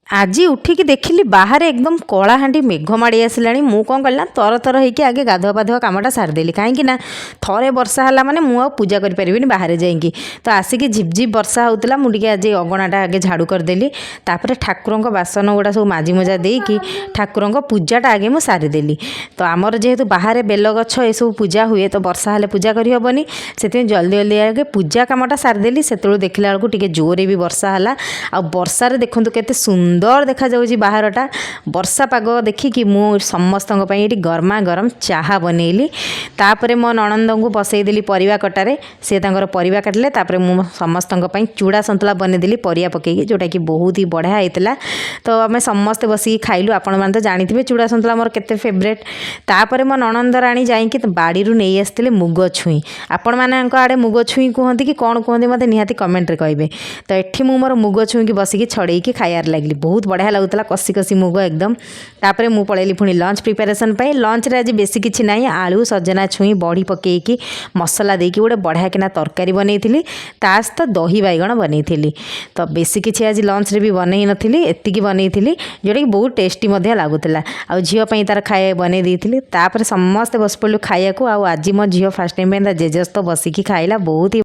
आज उठिकी देखिली बाहर एकदम कलाहांडी मेघ माड़ी आसला मु कौन कल तर तर होगी आगे गाधुआ पाधुआ कामटा सारिदेली कहीं थे वर्षा है मैंने मुझे पूजा करें बाहर जाइकी तो आसिक झिपझिप वर्षा होता मुझे आज अगणाटा आगे झाड़ू करदेली तापर ठाकुर बासन गुड़ा सब माजी मुजा देकी ठाकुर पूजाटा आगे मुझे सारिदेली। तो आमर जेहेतु बाहर बेल गछ ये सब पूजा हुए तो वर्षा हेल्ले पूजा करहबनी से जल्दी जल्दी आगे पूजा कामटा सारिदेली से देखला बेलू टे जोरे भी वर्षा है आ वर्षार देखूँ केते सुंदर देखा जाउछि बाहरटा वर्षा पाग देखिकी मु समस्त ये गरमा गरम चाहा बनैली तापर मो ननंद को बसईदेली परिवा कटारे सी परिवा काटिले तापर मु समस्त चूड़ा सन्तुला बनईदेली परिया पकईकी जोटा कि बहुत ही बढ़िया होता। तो आम समस्ते बसिक खाइलु आपण मैंने तो जानते चूड़ा सन्तुला मोर केते फेवरेट। तापर मो ननंद राणी जाइकी बाड़ी नहीं आसते मुग छुई आपण मैंने आड़े मुग छुई कहते कि कौन कहते मत निहाती कमेंट कहे। तो ये मोर मुग छुई बसिक छड़ेकी खायार लगली बहुत बढ़िया लगुला कषि कषि मुग एकदम। तापर मु पलैली पुणी लंच प्रिपेरेसन पे लंच रे आज बेसी किछि नाही आलू सजना छुई बड़ी पकेकी मसला देकी गोटे बढ़िया किना तरकारी बनैथिली ता सहित दही बैगण बनैथिली। तो बेसी किछि आज लंच रे भी बनई नथिली एतिकी बनैथिली जोटा कि बहुत टेस्टी मध्य लागुतला आ झियो पई तार खाए बनै देइथिली। तापर समस्त बस पड़लु खाइया को आज मो झियो फर्स्ट टाइम पे जेजस तो बसिकी खाइला बहुत